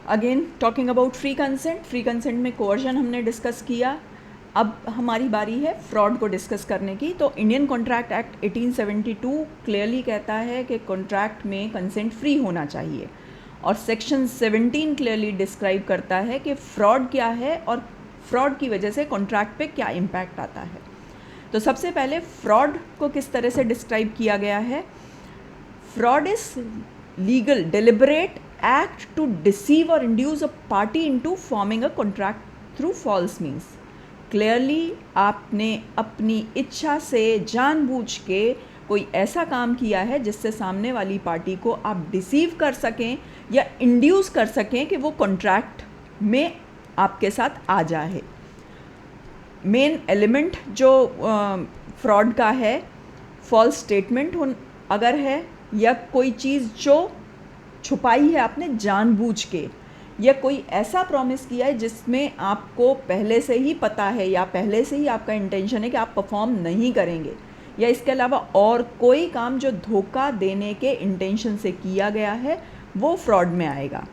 Again talking about free consent में coercion हमने discuss किया। अब हमारी बारी है फ्रॉड को डिस्कस करने की। तो इंडियन कॉन्ट्रैक्ट एक्ट 1872 क्लियरली कहता है कि कॉन्ट्रैक्ट में कंसेंट फ्री होना चाहिए, और सेक्शन 17 क्लियरली डिस्क्राइब करता है कि फ्रॉड क्या है और फ्रॉड की वजह से कॉन्ट्रैक्ट पे क्या इम्पैक्ट आता है। तो सबसे पहले फ्रॉड को किस तरह से डिस्क्राइब किया गया है। Fraud is legal deliberate act to deceive or induce a party into forming a contract through false means। Clearly आपने अपनी इच्छा से जानबूझ के कोई ऐसा काम किया है जिससे सामने वाली पार्टी को आप डिसीव कर सकें या इंड्यूस कर सकें कि वो कॉन्ट्रैक्ट में आपके साथ आ जाए। मेन एलिमेंट जो फ्रॉड का है, फॉल्स स्टेटमेंट अगर है, या कोई चीज़ जो छुपाई है आपने जानबूझ के, या कोई ऐसा प्रॉमिस किया है जिसमें आपको पहले से ही पता है या पहले से ही आपका इंटेंशन है कि आप परफॉर्म नहीं करेंगे, या इसके अलावा और कोई काम जो धोखा देने के इंटेंशन से किया गया है, वो फ्रॉड में आएगा।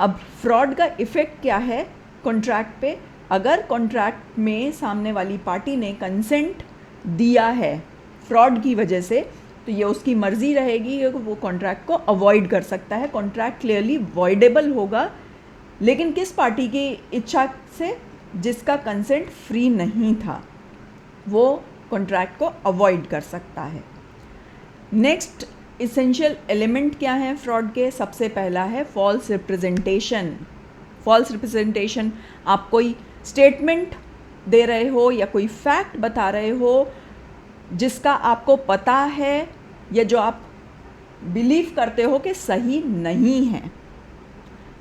अब फ्रॉड का इफ़ेक्ट क्या है कॉन्ट्रैक्ट पे। अगर कॉन्ट्रैक्ट में सामने वाली पार्टी ने कंसेंट दिया है फ्रॉड की वजह से, तो ये उसकी मर्ज़ी रहेगी कि वो कॉन्ट्रैक्ट को अवॉइड कर सकता है। कॉन्ट्रैक्ट क्लियरली वॉइडेबल होगा, लेकिन किस पार्टी की इच्छा से? जिसका कंसेंट फ्री नहीं था, वो कॉन्ट्रैक्ट को अवॉइड कर सकता है। नेक्स्ट इसेंशियल एलिमेंट क्या है फ्रॉड के? सबसे पहला है फॉल्स रिप्रेजेंटेशन। फॉल्स रिप्रेजेंटेशन, आप कोई स्टेटमेंट दे रहे हो या कोई फैक्ट बता रहे हो जिसका आपको पता है या जो आप बिलीव करते हो कि सही नहीं है,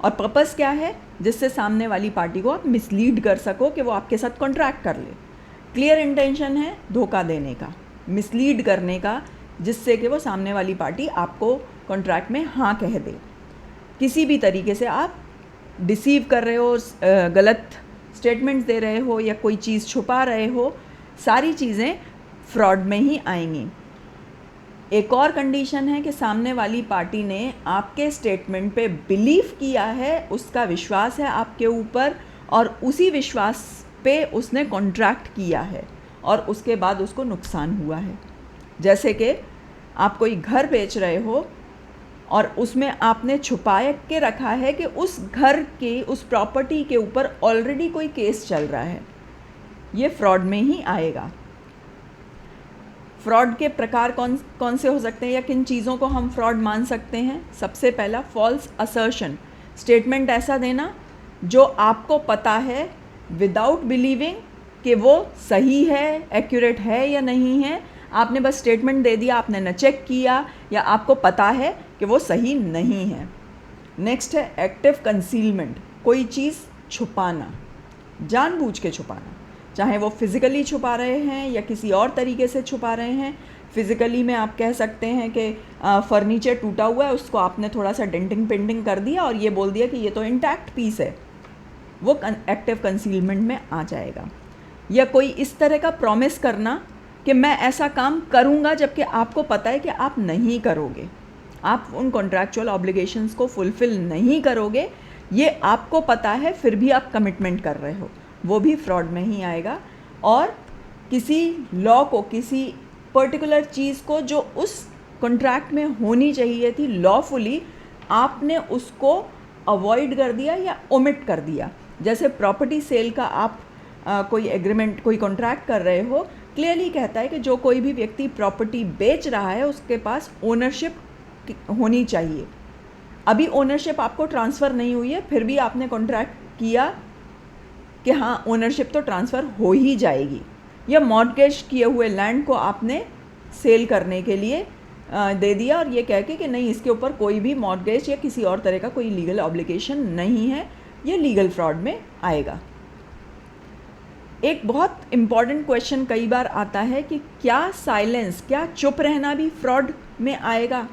और पर्पस क्या है? जिससे सामने वाली पार्टी को आप मिसलीड कर सको कि वो आपके साथ कॉन्ट्रैक्ट कर ले। क्लियर इंटेंशन है धोखा देने का, मिसलीड करने का, जिससे कि वो सामने वाली पार्टी आपको कॉन्ट्रैक्ट में हाँ कह दे। किसी भी तरीके से आप डिसीव कर रहे हो, गलत स्टेटमेंट्स दे रहे हो या कोई चीज़ छुपा रहे हो, सारी चीज़ें फ्रॉड में ही आएंगी। एक और कंडीशन है कि सामने वाली पार्टी ने आपके स्टेटमेंट पे बिलीव किया है, उसका विश्वास है आपके ऊपर, और उसी विश्वास पे उसने कॉन्ट्रैक्ट किया है और उसके बाद उसको नुकसान हुआ है। जैसे कि आप कोई घर बेच रहे हो और उसमें आपने छुपा के रखा है कि उस घर के, उस प्रॉपर्टी के ऊपर ऑलरेडी कोई केस चल रहा है, ये फ्रॉड में ही आएगा। फ्रॉड के प्रकार कौन कौन से हो सकते हैं या किन चीज़ों को हम फ्रॉड मान सकते हैं? सबसे पहला फॉल्स असर्शन, स्टेटमेंट ऐसा देना जो आपको पता है विदाउट बिलीविंग कि वो सही है, एक्यूरेट है या नहीं है। आपने बस स्टेटमेंट दे दिया, आपने न चेक किया, या आपको पता है कि वो सही नहीं है। नेक्स्ट है एक्टिव कंसीलमेंट, कोई चीज़ छुपाना, जानबूझ के छुपाना, चाहे वो फिज़िकली छुपा रहे हैं या किसी और तरीके से छुपा रहे हैं। फिज़िकली में आप कह सकते हैं कि फर्नीचर टूटा हुआ है, उसको आपने थोड़ा सा डेंटिंग पेंटिंग कर दिया और ये बोल दिया कि ये तो इंटैक्ट पीस है, वो एक्टिव कंसीलमेंट में आ जाएगा। या कोई इस तरह का प्रॉमिस करना कि मैं ऐसा काम करूँगा जबकि आपको पता है कि आप नहीं करोगे, आप उन कॉन्ट्रैक्चुअल ऑब्लिगेशंस को फुलफ़िल नहीं करोगे, ये आपको पता है, फिर भी आप कमिटमेंट कर रहे हो, वो भी फ्रॉड में ही आएगा। और किसी लॉ को, किसी पर्टिकुलर चीज़ को जो उस कॉन्ट्रैक्ट में होनी चाहिए थी लॉफुली, आपने उसको अवॉइड कर दिया या ओमिट कर दिया। जैसे प्रॉपर्टी सेल का आप कोई एग्रीमेंट, कोई कॉन्ट्रैक्ट कर रहे हो, क्लियरली कहता है कि जो कोई भी व्यक्ति प्रॉपर्टी बेच रहा है उसके पास ओनरशिप होनी चाहिए। अभी ओनरशिप आपको ट्रांसफ़र नहीं हुई है, फिर भी आपने कॉन्ट्रैक्ट किया कि हाँ ओनरशिप तो ट्रांसफ़र हो ही जाएगी। या मॉर्गेज किए हुए लैंड को आपने सेल करने के लिए दे दिया और ये कह के कि नहीं, इसके ऊपर कोई भी मॉर्गेज या किसी और तरह का कोई लीगल ऑब्लिगेशन नहीं है, ये लीगल फ्रॉड में आएगा। एक बहुत इम्पॉर्टेंट क्वेश्चन कई बार आता है कि क्या साइलेंस, क्या चुप रहना भी फ्रॉड में आएगा?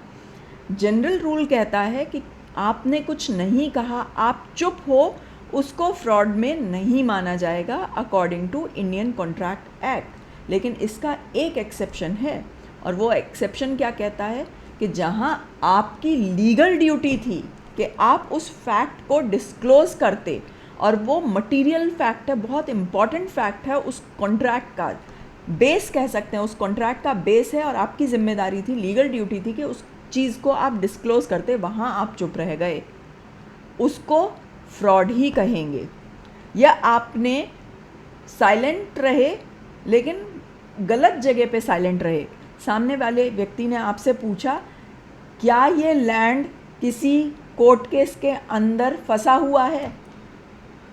जनरल रूल कहता है कि आपने कुछ नहीं कहा, आप चुप हो, उसको फ्रॉड में नहीं माना जाएगा according to Indian contract act. लेकिन इसका एक एक्सेप्शन है, और वो एक्सेप्शन क्या कहता है कि जहाँ आपकी लीगल ड्यूटी थी कि आप उस फैक्ट को डिस्क्लोज़ करते, और वो मटेरियल फैक्ट है, बहुत इम्पॉर्टेंट फैक्ट है, उस कॉन्ट्रैक्ट का बेस कह सकते हैं, उस कॉन्ट्रैक्ट का बेस है, और आपकी जिम्मेदारी थी, लीगल ड्यूटी थी कि उस चीज़ को आप डिस्क्लोज़ करते, वहाँ आप चुप रह गए, उसको फ्रॉड ही कहेंगे। या आपने साइलेंट रहे लेकिन गलत जगह पे साइलेंट रहे। सामने वाले व्यक्ति ने आपसे पूछा क्या ये लैंड किसी कोर्ट केस के अंदर फंसा हुआ है,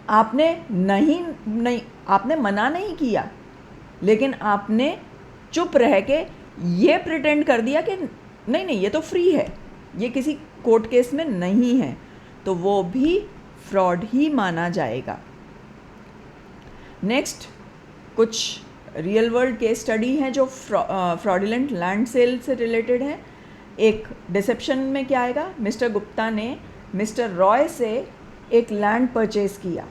आपने नहीं आपने मना नहीं किया, लेकिन आपने चुप रह के ये प्रिटेंड कर दिया कि नहीं ये तो फ्री है, ये किसी कोर्ट केस में नहीं है, तो वो भी फ्रॉड ही माना जाएगा। नेक्स्ट कुछ रियल वर्ल्ड केस स्टडी हैं जो फ्रॉडुलेंट लैंड सेल से रिलेटेड है। एक डिसेप्शन में क्या आएगा, मिस्टर गुप्ता ने मिस्टर रॉय से एक लैंड परचेज किया।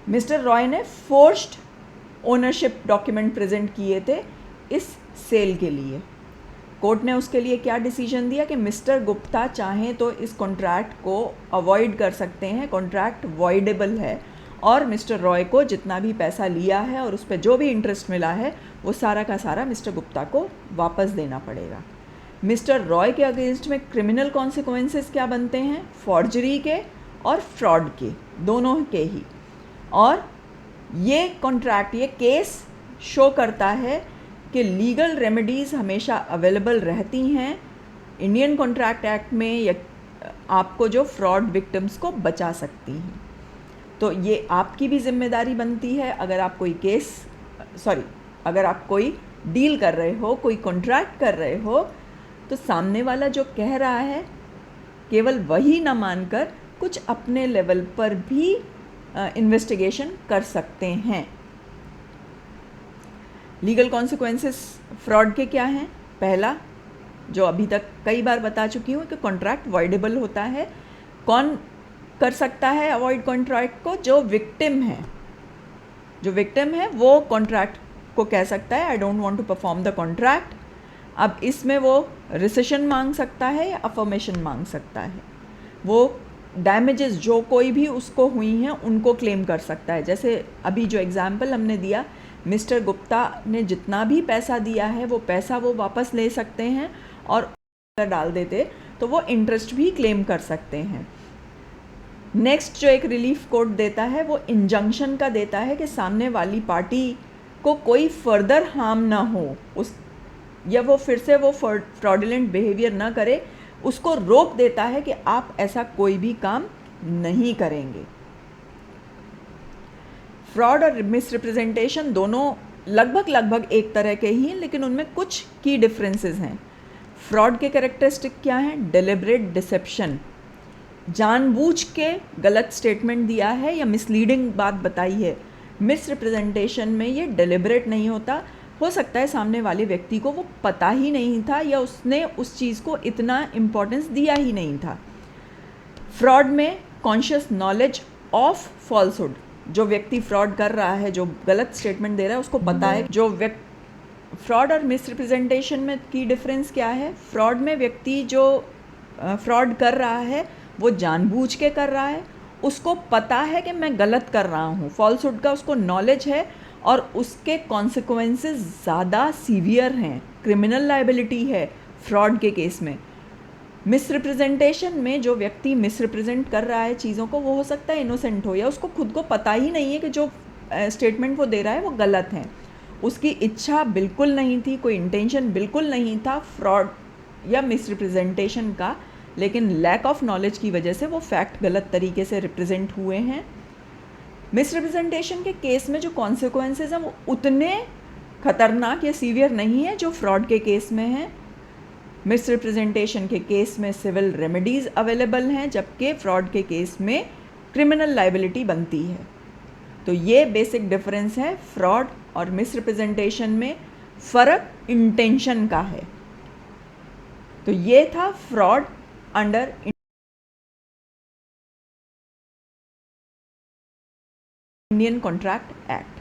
मिस्टर रॉय ने फोर्स्ड ओनरशिप डॉक्यूमेंट प्रेजेंट किए थे इस सेल के लिए। कोर्ट ने उसके लिए क्या डिसीजन दिया कि मिस्टर गुप्ता चाहें तो इस कॉन्ट्रैक्ट को अवॉइड कर सकते हैं, कॉन्ट्रैक्ट वॉइडेबल है, और मिस्टर रॉय को जितना भी पैसा लिया है और उस पर जो भी इंटरेस्ट मिला है वो सारा का सारा मिस्टर गुप्ता को वापस देना पड़ेगा। मिस्टर रॉय के अगेंस्ट में क्रिमिनल कॉन्सिक्वेंसेस क्या बनते हैं, फॉर्जरी के और फ्रॉड के, दोनों के ही। और ये कॉन्ट्रैक्ट, ये केस शो करता है कि लीगल रेमेडीज़ हमेशा अवेलेबल रहती हैं इंडियन कॉन्ट्रैक्ट एक्ट में, या आपको जो फ्रॉड विक्टिम्स को बचा सकती हैं। तो ये आपकी भी जिम्मेदारी बनती है, अगर आप कोई डील कर रहे हो, कोई कॉन्ट्रैक्ट कर रहे हो, तो सामने वाला जो कह रहा है केवल वही ना मानकर कुछ अपने लेवल पर भी इन्वेस्टिगेशन कर सकते हैं। लीगल कॉन्सिक्वेंसेस फ्रॉड के क्या हैं? पहला, जो अभी तक कई बार बता चुकी हूँ कि कॉन्ट्रैक्ट वॉइडेबल होता है। कौन कर सकता है अवॉइड कॉन्ट्रैक्ट को? जो विक्टिम है वो कॉन्ट्रैक्ट को कह सकता है I don't want to perform the contract. अब इसमें वो रिसेशन मांग सकता है या अफर्मेशन मांग सकता है, वो डैमेजेस जो कोई भी उसको हुई हैं उनको क्लेम कर सकता है। जैसे अभी जो एग्जाम्पल हमने दिया, मिस्टर गुप्ता ने जितना भी पैसा दिया है वो पैसा वो वापस ले सकते हैं, और अगर डाल देते तो वो इंटरेस्ट भी क्लेम कर सकते हैं। नेक्स्ट जो एक रिलीफ कोर्ट देता है वो इंजंक्शन का देता है कि सामने वाली पार्टी को कोई फर्दर हार्म ना हो, या वो फिर से वो फ्रॉडुलेंट बिहेवियर ना करे, उसको रोक देता है कि आप ऐसा कोई भी काम नहीं करेंगे। फ्रॉड और मिसरिप्रेजेंटेशन दोनों लगभग एक तरह के ही हैं, लेकिन उनमें कुछ की डिफरेंसेस हैं। फ्रॉड के कैरेक्टरिस्टिक क्या हैं? डेलिब्रेट डिसेप्शन, जानबूझ के गलत स्टेटमेंट दिया है या मिसलीडिंग बात बताई है। मिसरिप्रेजेंटेशन में ये डेलिब्रेट नहीं होता, हो सकता है सामने वाले व्यक्ति को वो पता ही नहीं था या उसने उस चीज़ को इतना इम्पोर्टेंस दिया ही नहीं था। फ्रॉड में कॉन्शियस नॉलेज ऑफ फॉल्सहुड, जो व्यक्ति फ्रॉड कर रहा है, जो गलत स्टेटमेंट दे रहा है, उसको पता है जो फ्रॉड और मिसरिप्रेजेंटेशन में की डिफरेंस क्या है? फ्रॉड में व्यक्ति जो फ्रॉड कर रहा है वो जानबूझ के कर रहा है, उसको पता है कि मैं गलत कर रहा हूँ, फॉल्सहुड का उसको नॉलेज है, और उसके कॉन्सिक्वेंसेस ज़्यादा सीवियर हैं, क्रिमिनल लायबिलिटी है फ्रॉड के केस में। मिसरिप्रेजेंटेशन में जो व्यक्ति मिसरिप्रेजेंट कर रहा है चीज़ों को, वो हो सकता है इनोसेंट हो, या उसको खुद को पता ही नहीं है कि जो स्टेटमेंट वो दे रहा है वो गलत है, उसकी इच्छा बिल्कुल नहीं थी, कोई इंटेंशन बिल्कुल नहीं था फ्रॉड या मिसरिप्रेजेंटेशन का, लेकिन लैक ऑफ नॉलेज की वजह से वो फैक्ट गलत तरीके से रिप्रेजेंट हुए हैं। मिसरिप्रेजेंटेशन के केस में जो कॉन्सिक्वेंसेस हैं वो उतने खतरनाक या सीवियर नहीं है जो फ्रॉड के केस में है। मिसरिप्रेजेंटेशन के केस में सिविल रेमेडीज़ अवेलेबल हैं, जबकि फ्रॉड के केस में क्रिमिनल लायबिलिटी बनती है। तो ये बेसिक डिफरेंस है फ्रॉड और मिसरिप्रेजेंटेशन में। फ़र्क इंटेंशन का है। तो ये था fraud under Indian contract act.